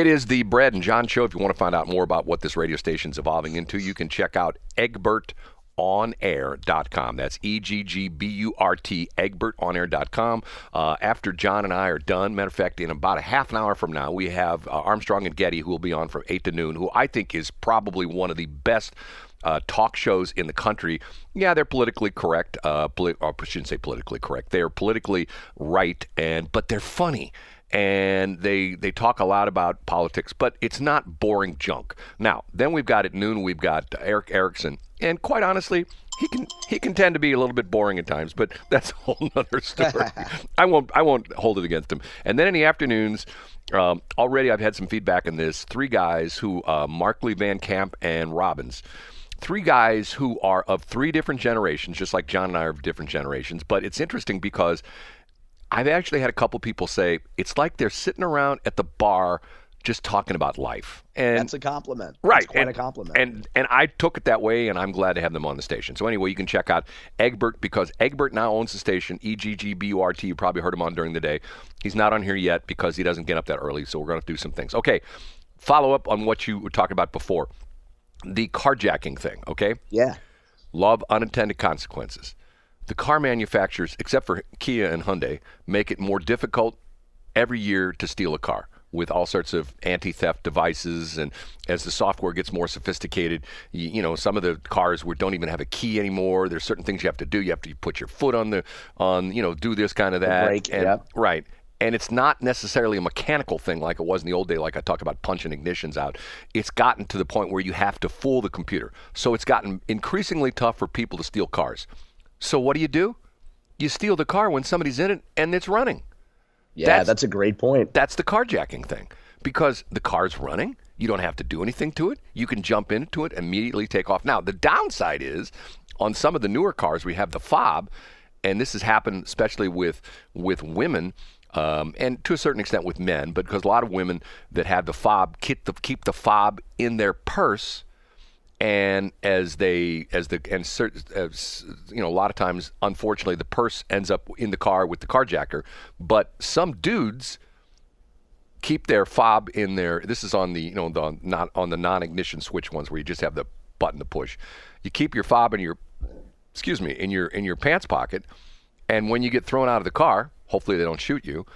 It is the Brad and John Show. If you want to find out more about what this radio station is evolving into, you can check out egbertonair.com. That's EGGBURT, egbertonair.com. After John and I are done, matter of fact, in about a half an hour from now, we have Armstrong and Getty, who will be on from 8 to noon, who I think is probably one of the best talk shows in the country. Yeah, they're politically correct. I shouldn't say politically correct. They're politically right, but they're funny. And they talk a lot about politics, but it's not boring junk. Now, then we've got at noon, we've got Eric Erickson. And quite honestly, he can tend to be a little bit boring at times, but that's a whole nother story. I won't hold it against him. And then in the afternoons, already I've had some feedback on this. 3 guys who, Markley, Van Camp, and Robbins, 3 guys who are of 3 different generations, just like John and I are of different generations. But it's interesting because I've actually had a couple people say it's like they're sitting around at the bar just talking about life. And that's a compliment. Right. That's quite a compliment. And I took it that way, and I'm glad to have them on the station. So anyway, you can check out Egbert, because Egbert now owns the station, EGGBURT. You probably heard him on during the day. He's not on here yet because he doesn't get up that early, so we're going to do some things. Okay, follow up on what you were talking about before. The carjacking thing, okay? Yeah. Love unintended consequences. The car manufacturers, except for Kia and Hyundai, make it more difficult every year to steal a car with all sorts of anti-theft devices. And as the software gets more sophisticated, you know, some of the cars don't even have a key anymore. There's certain things you have to do. You have to put your foot on do this kind of that. The brake, yep. Right. And it's not necessarily a mechanical thing like it was in the old day, like I talked about punching ignitions out. It's gotten to the point where you have to fool the computer. So it's gotten increasingly tough for people to steal cars. So what do? You steal the car when somebody's in it and it's running. Yeah, that's a great point. That's the carjacking thing. Because the car's running, you don't have to do anything to it. You can jump into it, immediately take off. Now, the downside is, on some of the newer cars, we have the fob, and this has happened especially with women, and to a certain extent with men, but because a lot of women that have the fob keep the fob in their purse. And a lot of times, unfortunately, the purse ends up in the car with the carjacker. But some dudes keep their fob in their. This is on the not on the non-ignition switch ones where you just have the button to push. You keep your fob in your pants pocket, and when you get thrown out of the car, hopefully they don't shoot you.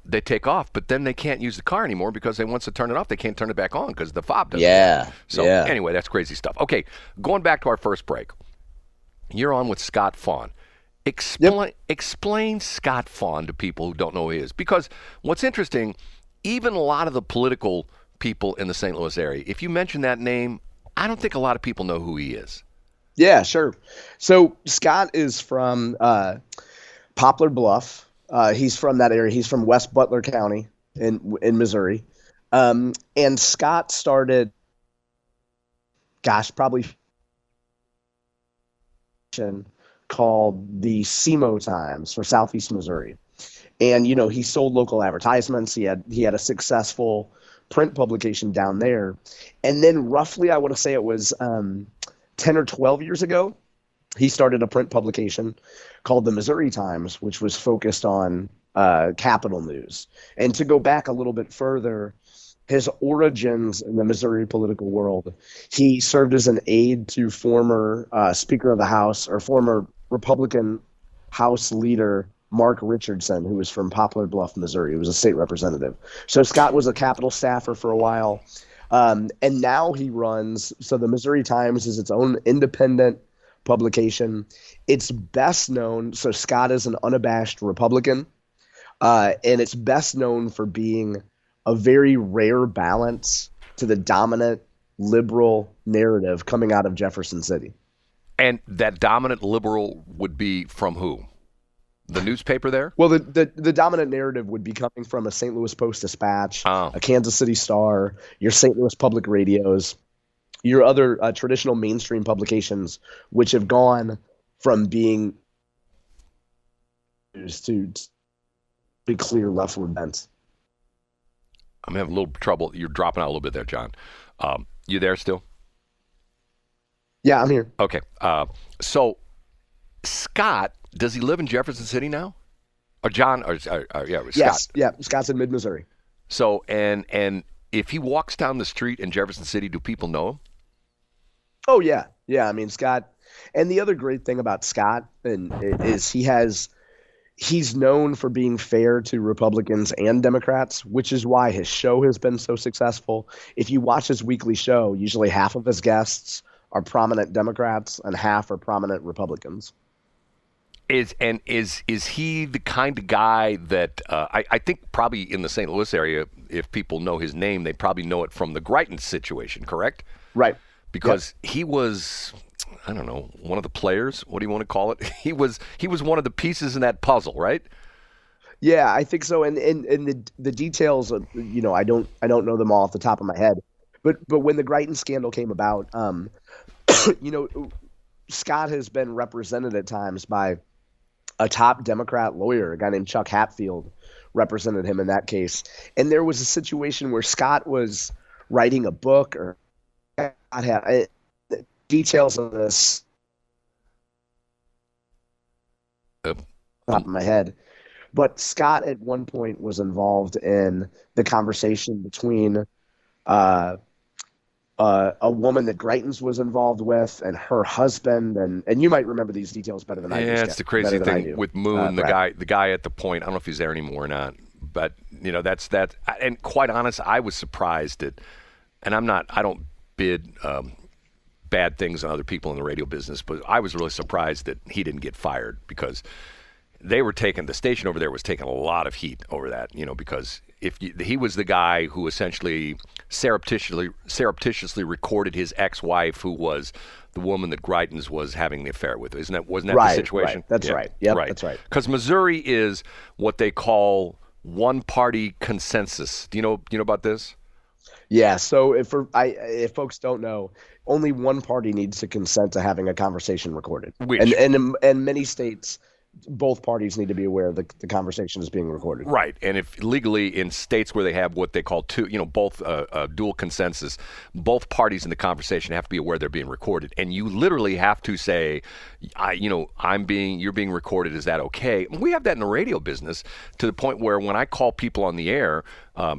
They take off, but then they can't use the car anymore because once they turn it off, they can't turn it back on because the fob doesn't. Yeah. So anyway, that's crazy stuff. Okay, going back to our first break. You're on with Scott Faughn. Explain Scott Faughn to people who don't know who he is. Because what's interesting, even a lot of the political people in the St. Louis area, if you mention that name, I don't think a lot of people know who he is. Yeah, sure. So Scott is from Poplar Bluff. He's from that area. He's from West Butler County in Missouri. And Scott started, probably called the SEMO Times for Southeast Missouri. And, he sold local advertisements. He had a successful print publication down there. And then roughly, I want to say it was 10 or 12 years ago, he started a print publication called the Missouri Times, which was focused on capital news. And to go back a little bit further, his origins in the Missouri political world, he served as an aide to former Speaker of the House or former Republican House leader Mark Richardson, who was from Poplar Bluff, Missouri. He was a state representative. So Scott was a Capitol staffer for a while. And now he runs, so the Missouri Times is its own independent publication. It's best known, so Scott is an unabashed Republican, and it's best known for being a very rare balance to the dominant liberal narrative coming out of Jefferson City. And that dominant liberal would be from who? The newspaper there? Well, the dominant narrative would be coming from a St. Louis Post-Dispatch, a Kansas City Star, your St. Louis Public Radios, your other traditional mainstream publications, which have gone from being to be clear leftward bent. I'm having a little trouble. You're dropping out a little bit there, John. You there still? Yeah, I'm here. Okay. So Scott, does he live in Jefferson City now? Or John? Scott? Yes. Yeah. Scott's in mid-Missouri. So, and if he walks down the street in Jefferson City, do people know him? Oh yeah, yeah. I mean, Scott, and the other great thing about Scott is he's known for being fair to Republicans and Democrats, which is why his show has been so successful. If you watch his weekly show, usually half of his guests are prominent Democrats and half are prominent Republicans. Is he the kind of guy that I think probably in the St. Louis area, if people know his name, they probably know it from the Greitens situation, correct? Right. Because he was, I don't know, one of the players. What do you want to call it? He was one of the pieces in that puzzle, right? Yeah, I think so. And the details, I don't know them all off the top of my head. But when the Greitens scandal came about, Scott has been represented at times by a top Democrat lawyer, a guy named Chuck Hatfield, represented him in that case. And there was a situation where Scott was writing a book, or I have details of this top of my head. But Scott at one point was involved in the conversation between a woman that Greitens was involved with and her husband, and you might remember these details better than I do. Yeah, it's the crazy thing with Moon, the guy at the point. I don't know if he's there anymore or not, but that's that. And quite honest, I was surprised at, and I don't bid bad things on other people in the radio business, but I was really surprised that he didn't get fired, because the station over there was taking a lot of heat over that, because he was the guy who essentially surreptitiously recorded his ex-wife, who was the woman that Greitens was having the affair with. Wasn't that the situation? Right. That's right. Yep, right. That's right. Because Missouri is what they call one-party consensus. Do you know about this? Yeah. So if folks don't know, only one party needs to consent to having a conversation recorded, and in many states, both parties need to be aware that the conversation is being recorded. Right. And if legally in states where they have what they call both dual consensus, both parties in the conversation have to be aware they're being recorded. And you literally have to say, you're being recorded. Is that okay? We have that in the radio business, to the point where when I call people on the air,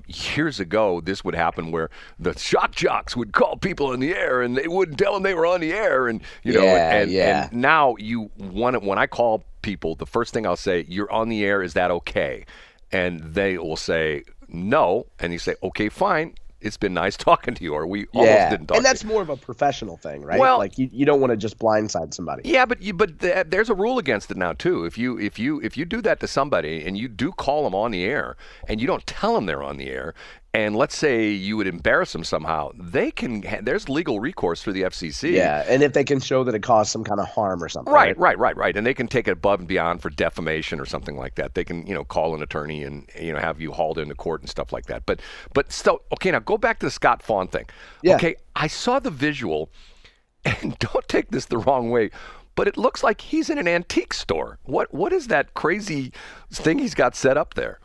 years ago, this would happen where the shock jocks would call people on the air and they wouldn't tell them they were on the air. And, and now when I call people, the first thing I'll say, you're on the air, is that okay? And they will say no, and you say, okay, fine, it's been nice talking to you, or we almost didn't talk. And that's more of a professional thing, right? Well, like you don't want to just blindside somebody. Yeah, but there's a rule against it now too. If you do that to somebody and you do call them on the air and you don't tell them they're on the air, and let's say you would embarrass them somehow, there's legal recourse through the FCC. Yeah, and if they can show that it caused some kind of harm or something. Right. And they can take it above and beyond for defamation or something like that. They can, call an attorney and, have you hauled into court and stuff like that. But still, okay, now go back to the Scott Fawn thing. Yeah. Okay, I saw the visual, and don't take this the wrong way, but it looks like he's in an antique store. What is that crazy thing he's got set up there?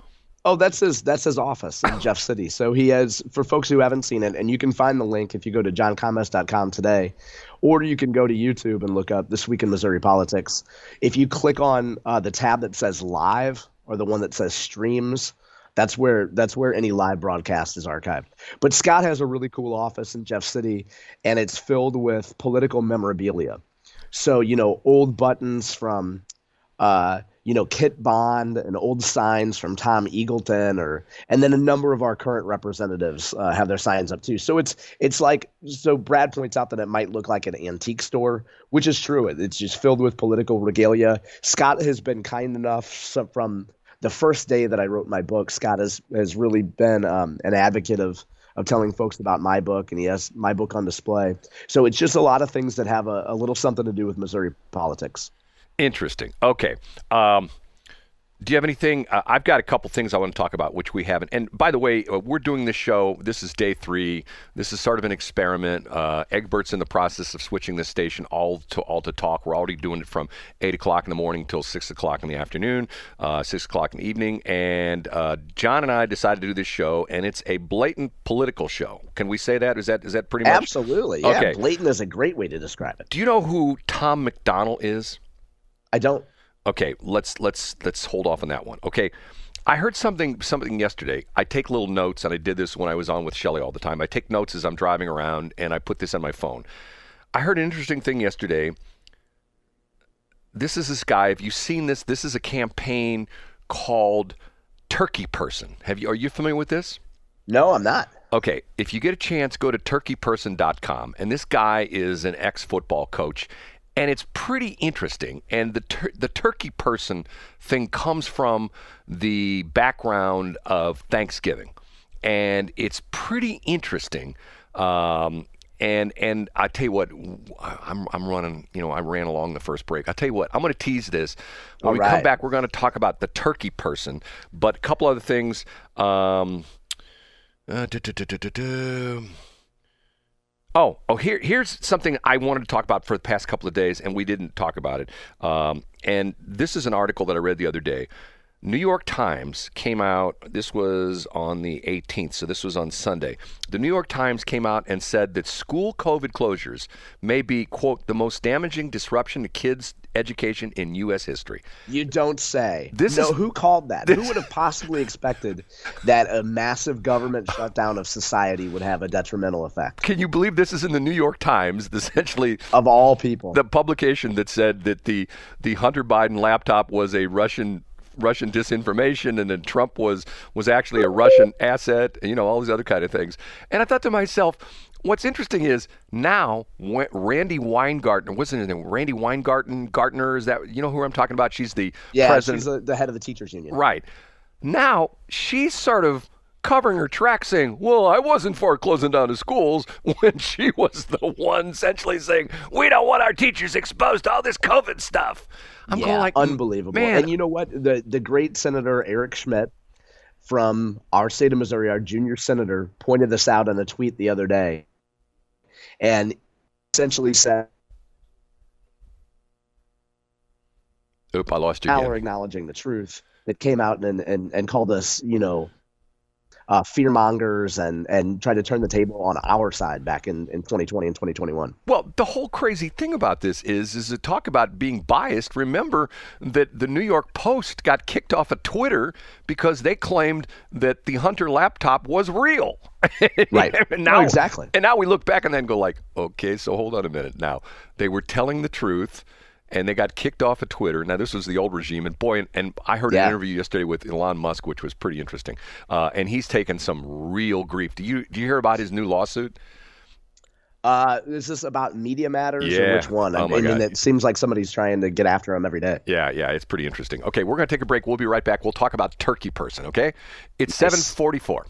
Oh, that's his office in Jeff City. So he has, for folks who haven't seen it, and you can find the link if you go to johncomas.com today, or you can go to YouTube and look up This Week in Missouri Politics. If you click on the tab that says live, or the one that says streams, that's where any live broadcast is archived. But Scott has a really cool office in Jeff City, and it's filled with political memorabilia. So, old buttons from Kit Bond and old signs from Tom Eagleton, and then a number of our current representatives have their signs up too. So it's like, so Brad points out that it might look like an antique store, which is true. It's just filled with political regalia. Scott has been kind enough, from the first day that I wrote my book, Scott has really been an advocate of telling folks about my book, and he has my book on display. So it's just a lot of things that have a little something to do with Missouri politics. Interesting. Okay. Do you have anything? I've got a couple things I want to talk about, which we haven't. And by the way, we're doing this show. This is day 3. This is sort of an experiment. Egbert's in the process of switching this station all to talk. We're already doing it from 8 o'clock in the morning till 6 o'clock in the afternoon, 6 o'clock in the evening. And John and I decided to do this show, and it's a blatant political show. Can we say that? Is that pretty much? Absolutely. Yeah. Okay. Blatant is a great way to describe it. Do you know who Tom McDonnell is? I don't. Okay, let's hold off on that one. Okay, I heard something yesterday. I take little notes, and I did this when I was on with Shelley all the time. I take notes as I'm driving around, and I put this on my phone. I heard an interesting thing yesterday. This guy. Have you seen this? This is a campaign called Turkey Person. Are you familiar with this? No, I'm not. Okay, if you get a chance, go to turkeyperson.com. And this guy is an ex-football coach, and it's pretty interesting. And the Turkey Person thing comes from the background of Thanksgiving, and it's pretty interesting. And I tell you what, I'm running. I ran along the first break. I tell you what, I'm going to tease this. When we come back, we're going to talk about the Turkey Person, but a couple other things. Here's something I wanted to talk about for the past couple of days, and we didn't talk about it. And this is an article that I read the other day. New York Times came out, this was on the 18th, so this was on Sunday. The New York Times came out and said that school COVID closures may be, quote, the most damaging disruption to kids' education in U.S. history. You don't say. Who called that? Who would have possibly expected that a massive government shutdown of society would have a detrimental effect? Can you believe this is in the New York Times, essentially? Of all people. The publication that said that the Hunter Biden laptop was a Russian disinformation, and then Trump was actually a Russian asset, all these other kind of things. And I thought to myself, what's interesting is now Randy Weingarten, what's his name? Randy Weingartner, is that, who I'm talking about? She's the president. She's the head of the teachers union. Right. Now she's sort of covering her tracks saying, well, I wasn't for closing down the schools, when she was the one essentially saying, we don't want our teachers exposed to all this COVID stuff. I'm going like, unbelievable. Man. And you know what? The great Senator Eric Schmidt from our state of Missouri, our junior senator, pointed this out in a tweet the other day, and essentially said, "Oop, I lost you again." again. Acknowledging the truth that came out and called us, fear mongers and tried to turn the table on our side back in 2020 and 2021. Well, the whole crazy thing about this is to talk about being biased. Remember that the New York Post got kicked off of Twitter because they claimed that the Hunter laptop was real. Right. Exactly. And now we look back and then go like, okay, so hold on a minute. Now, they were telling the truth, and they got kicked off of Twitter. Now, this was the old regime. And boy, and I heard an interview yesterday with Elon Musk, which was pretty interesting. And he's taken some real grief. Do you hear about his new lawsuit? Is this about Media Matters or which one? Oh my God. It seems like somebody's trying to get after him every day. Yeah, it's pretty interesting. Okay, we're going to take a break. We'll be right back. We'll talk about Turkey Person, okay? It's 7:44.